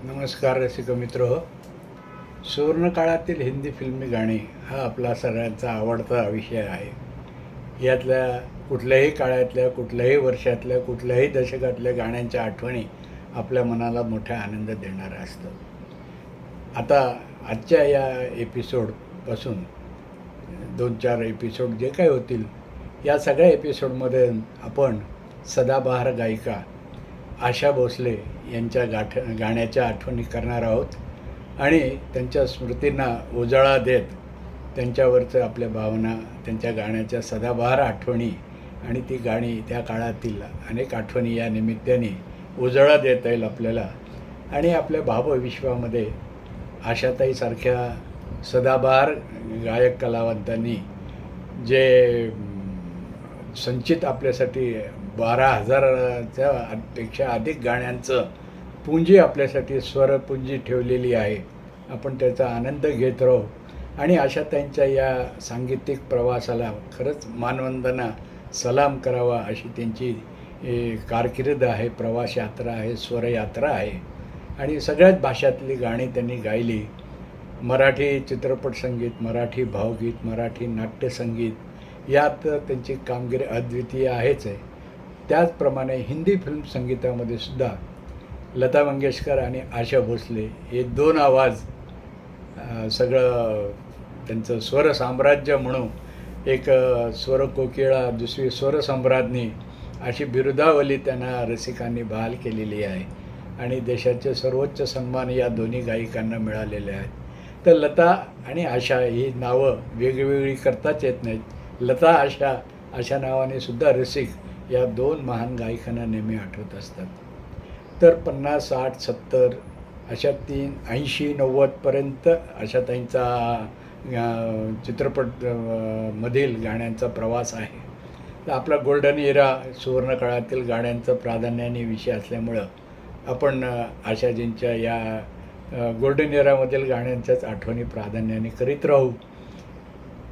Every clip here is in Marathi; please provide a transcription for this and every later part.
नमस्कार रसिक मित्र हो. सुवर्णकाळातील हिंदी फिल्मी गाणी हा आपला सगळ्यांचा आवडता विषय आहे. यातल्या कुठल्याही काळातल्या, कुठल्याही वर्षातल्या, कुठल्याही दशकातल्या गाण्यांच्या आठवणी आपल्या मनाला मोठा आनंद देणाऱ्या असतात. आता आजच्या या एपिसोडपासून 2-4 एपिसोड जे काही होतील, या सगळ्या एपिसोडमध्ये आपण सदाबहार गायिका आशा भोसले यांच्या गाण्याच्या आठवणी करणार आहोत आणि त्यांच्या स्मृतींना उजाळा देत त्यांच्यावरचं आपल्या भावना, त्यांच्या गाण्याच्या सदाबहार आठवणी आणि ती गाणी त्या काळातील अनेक आठवणी या निमित्ताने उजाळा देता येईल आपल्याला. आणि आपल्या भावविश्वामध्ये आशाताईसारख्या सदाबहार गायक कलावंतांनी जे संचित आपल्यासाठी 12,000च्या पेक्षा अधिक गाण्यांचं पुंजी आपल्यासाठी स्वरपुंजी ठेवलेली आहे. आपण त्याचा आनंद घेत राहू आणि आशाताईंच्या या सांगीतिक प्रवासाला खरंच मानवंदना, सलाम करावा अशी त्यांची कारकीर्द आहे, प्रवास यात्रा आहे, स्वरयात्रा आहे. आणि सगळ्याच भाषातली गाणी त्यांनी गायली. मराठी चित्रपट संगीत, मराठी भावगीत, मराठी नाट्यसंगीत यात त्यांची कामगिरी अद्वितीय आहेच आहे. त्याचप्रमाणे हिंदी फिल्म संगीतामध्ये सुद्धा लता मंगेशकर आणि आशा भोसले हे दोन आवाज सगळं त्यांचं स्वरसाम्राज्य म्हणून एक स्वरकोकिळा, दुसरी स्वरसम्राज्ञी अशी बिरुदावली त्यांना रसिकांनी बहाल केलेली आहे. आणि देशाचे सर्वोच्च सन्मान या दोन्ही गायिकांना मिळालेले आहेत. तर लता आणि आशा ही नावं वेगवेगळी करताच येत नाहीत. लता आशा अशा नावाने सुद्धा रसिक या दोन महान गायिकांना नेहमी आठवत असतात. तर 50, 60, 70 अशा 80-90पर्यंत आशाताईंचा चित्रपट मधील गाण्यांचा प्रवास आहे. तर आपला गोल्डन इरा सुवर्णकाळातील गाण्यांचं प्राधान्याने विषय असल्यामुळं आपण आशाजींच्या या गोल्डन इरामधील गाण्यांच्याच आठवणी प्राधान्याने करीत राहू.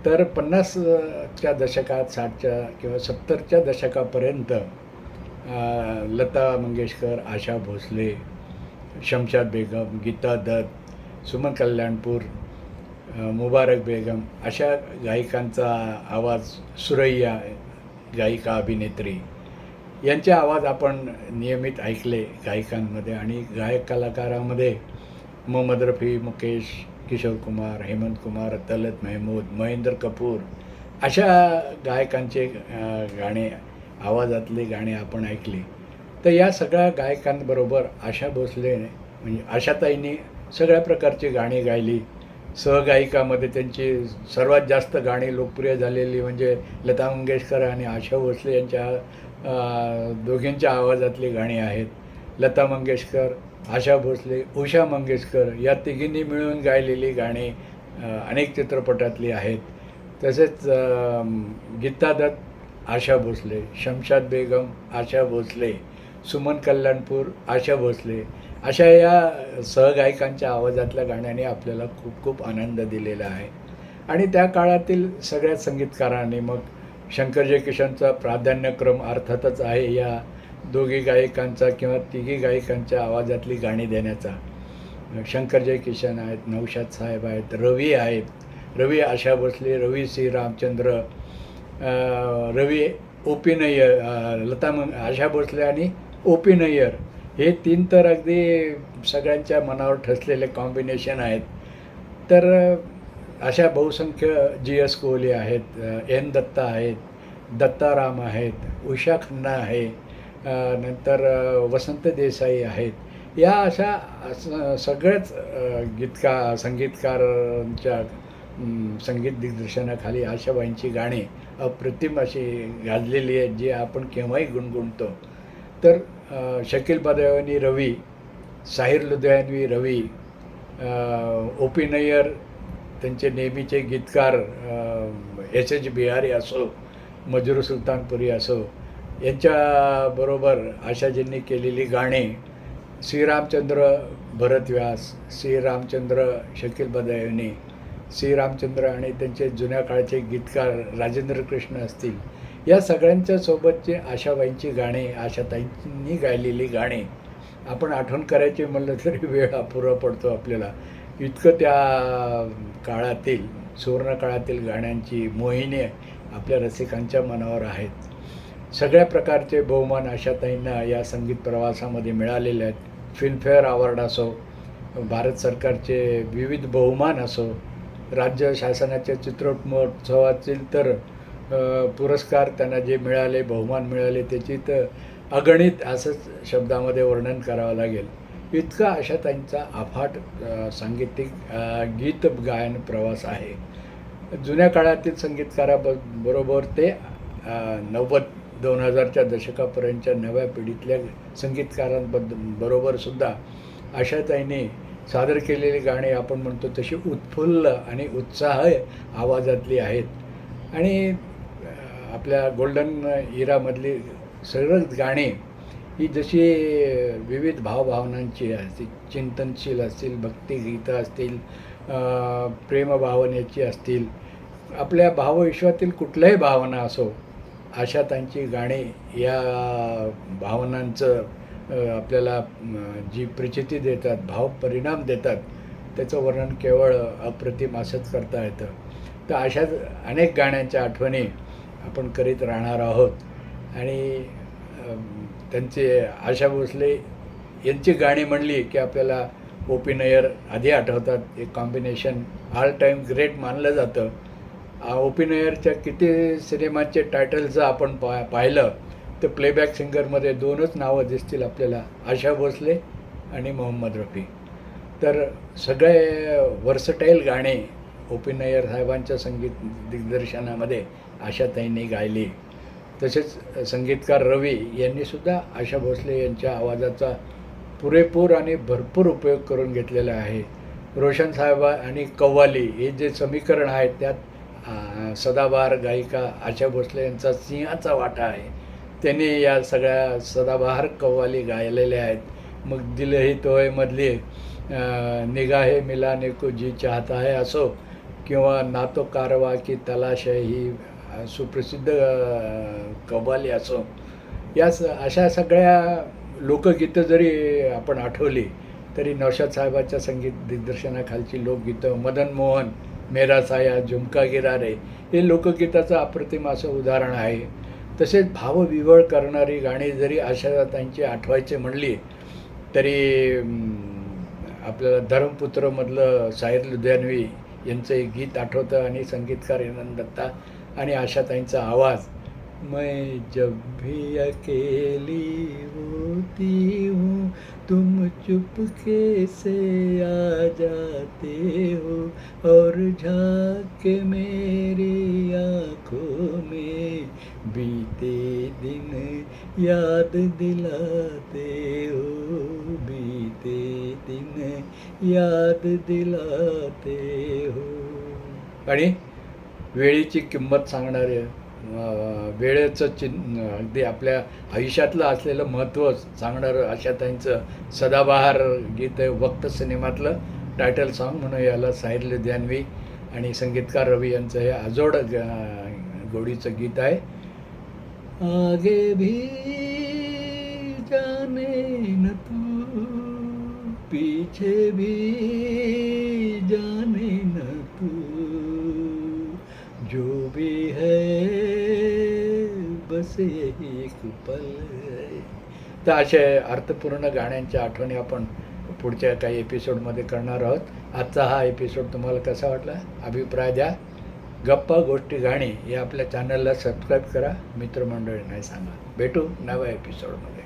तर 50च्या दशकात, 60च्या किंवा 70च्या दशकापर्यंत लता मंगेशकर, आशा भोसले, शमशाद बेगम, गीता दत्त, सुमन कल्याणपूर, मुबारक बेगम अशा गायिकांचा आवाज, सुरैया गायिका, अभिनेत्री यांचे आवाज आपण नियमित ऐकले गायकांमध्ये. आणि गायक कलाकारामध्ये मोहम्मद रफी, मुकेश, किशोर कुमार, हेमंत कुमार, तलत महमूद, महेंद्र कपूर अशा गायकांचे गाणे, आवाजातले गाणे आपण ऐकली. तर या सगळ्या गायकांबरोबर आशा भोसले म्हणजे आशाताईंनी सगळ्या प्रकारची गाणी गायली. सहगायिकामध्ये त्यांची सर्वात जास्त गाणी लोकप्रिय झालेली म्हणजे लता मंगेशकर आणि आशा भोसले यांच्या दोघींच्या आवाजातली गाणी आहेत. लता मंगेशकर, आशा भोसले, उषा मंगेशकर या तिघींनी मिळून गायलेली गाणी अनेक चित्रपटातली आहेत. तसेच गीता दत्त, आशा भोसले, शमशाद बेगम, आशा भोसले, सुमन कल्याणपूर, आशा भोसले अशा या सहगायकांच्या आवाजातल्या गाण्याने आपल्याला खूप खूप आनंद दिलेला आहे. आणि त्या काळातील सगळ्या संगीतकारांनी मग शंकर जयकिशनचा प्राधान्यक्रम अर्थातच आहे या दोघी गायकांचा किंवा तिघी गायकांच्या आवाजातली गाणी देण्याचा. शंकर जयकिशन आहेत, नौशाद साहेब आहेत, रवी आहेत, रवी आशा भोसले, रवी सी रामचंद्र, रवी ओ पी नय्यर, आशा भोसले आणि ओ पी नय्यर हे तीन तर अगदी सगळ्यांच्या मनावर ठसलेले कॉम्बिनेशन आहेत. तर अशा बहुसंख्य जी एस कोहली आहेत, एन दत्ता आहेत, दत्ताराम आहेत, उषा खन्ना आहे, नंतर वसंत देसाई आहेत. या अशा सगळ्याच संगीतकारांच्या संगीत दिग्दर्शनाखाली आशाबाईंची गाणी अप्रतिम अशी गाजलेली आहेत, जी आपण केव्हाही गुणगुणतो. तर शकील बदायनी रवी, साहिर लुधियानवी रवी, ओ पी नय्यर त्यांचे नेहमीचे गीतकार एस एच बिहारी असो, मजरू सुलतानपुरी असो, यांच्याबरोबर आशाजींनी केलेली गाणी श्रीरामचंद्र भरत व्यास, श्रीरामचंद्र शकील बदायनी, श्रीरामचंद्र आणि त्यांचे जुन्या काळचे गीतकार राजेंद्र कृष्ण असतील, या सगळ्यांच्या सोबतची आशाबाईंची गाणी, आशाताईंनी गायलेली गाणी आपण आठवण करायची म्हणलं तरी वेळ अपुरा पडतो आपल्याला. इतकं त्या काळातील सुवर्णकाळातील गाण्यांची मोहिनी आपल्या रसिकांच्या मनावर आहेत. सगळ्या प्रकारचे बहुमान आशाताईंना या संगीत प्रवासामध्ये मिळालेले आहेत. फिल्मफेअर अवॉर्ड असो, भारत सरकारचे विविध बहुमान असो, राज्य शासनाच्या चित्रपट महोत्सवातील तर पुरस्कार त्यांना जे मिळाले, बहुमान मिळाले, त्याची तर अगणित असंच शब्दामध्ये वर्णन करावं लागेल. इतका आशाताईंचा अफाट सांगीतिक गीत गायन प्रवास आहे. जुन्या काळातील संगीतकाराबरोबर ते 90-2000च्या दशकापर्यंतच्या नव्या पिढीतल्या संगीतकारांबरोबरसुद्धा आशाताईंनी सादर केलेली गाणी आपण म्हणतो तशी उत्फुल्ल आणि उत्साह आवाजातली आहेत. आणि आपल्या गोल्डन इरामधली सर्वच गाणी ही जशी विविध भावभावनांची असतील, चिंतनशील असतील, भक्तिगीतं असतील, प्रेमभावनेची असतील, आपल्या भावविश्वातील कुठल्याही भावना असो, आशाताईंची गाणी या भावनांचं आपल्याला जी प्रचिती देतात, भावपरिणाम देतात, त्याचं वर्णन केवळ अप्रतिम असंच करता येतं. तर अशाच अनेक गाण्यांच्या आठवणी आपण करीत राहणार आहोत. आणि त्यांचे आशा भोसले यांची गाणी म्हणली की आपल्याला ओ.पी. नय्यर आधी आठवतात. एक कॉम्बिनेशन ऑल टाईम ग्रेट मानलं जातं. ओ.पी. नय्यरच्या किती सिनेमाचे टायटल्स आपण पाहिलं तर प्लेबॅक सिंगरमध्ये 2च नावं दिसतील आपल्याला, आशा भोसले आणि मोहम्मद रफी. तर सगळे वर्सटाईल गाणे ओ.पी. नय्यर साहेबांच्या संगीत दिग्दर्शनामध्ये आशाताईंनी गायली. तसेच संगीतकार रवी यांनीसुद्धा आशा भोसले यांच्या आवाजाचा पुरेपूर आणि भरपूर उपयोग करून घेतलेला आहे. रोशन साहेब आणि कव्वाली हे जे समीकरण आहेत त्यात सदाबहार गायिका आशा भोसले यांचा सिंहाचा वाटा आहे. त्यांनी या सगळ्या सदाबहार कव्वाली गायलेल्या आहेत. मग दिल ही तोय मधली निगाहे मिलाने को जी चाहता है असो, किंवा नातो कारवा की तलाश है ही सुप्रसिद्ध कव्वाली असो, अशा सगळ्या लोकगीतं जरी आपण आठवली तरी नौशाद साहेबांच्या संगीत दिग्दर्शनाखालची लोकगीतं, मदन मोहन, मेरा साया, झुमका गिरा रे, हे लोकगीताचं अप्रतिम असं उदाहरण आहे. तसेच भावविव्हळ करणारी गाणी जरी आशाताईंची आठवायची म्हणली तरी आपल्याला धर्मपुत्रमधलं साहिर लुधियानवी यांचं एक गीत आठवतं आणि संगीतकार इनाम दत्ता आणि आशाताईंचा आवाज. मैं जब भी अकेली होती हूँ तुम चुपके से आ जाते हो और झाँक के मेरी आँखों में बीते दिन याद दिलाते हो, बीते दिन याद दिलाते हो. आणि वेळेची किंमत सांगणारे, वेळेचं अगदी आपल्या आयुष्यातलं असलेलं महत्त्व सांगणारं आशाताईंचं सदाबहार गीत आहे. वक्त सिनेमातलं टायटल सॉन्ग म्हणून याला साहिर लुधियानवी आणि संगीतकार रवी यांचं हे अजोड गोडीचं गीत आहे. आगे भी जाने न तू, पीछे भी जाने न तू, जो भी है बस यही एक पल है. तर असे अर्थपूर्ण गाण्यांच्या आठवणी आपण पुढच्या काही एपिसोडमध्ये करणार आहोत. आजचा हा एपिसोड तुम्हाला कसा वाटला अभिप्राय द्या. गप्पा गोष्टी गाणी या आपल्या चॅनलला सबस्क्राईब करा, मित्रमंडळींना सांगा. भेटू नव्या एपिसोडमध्ये.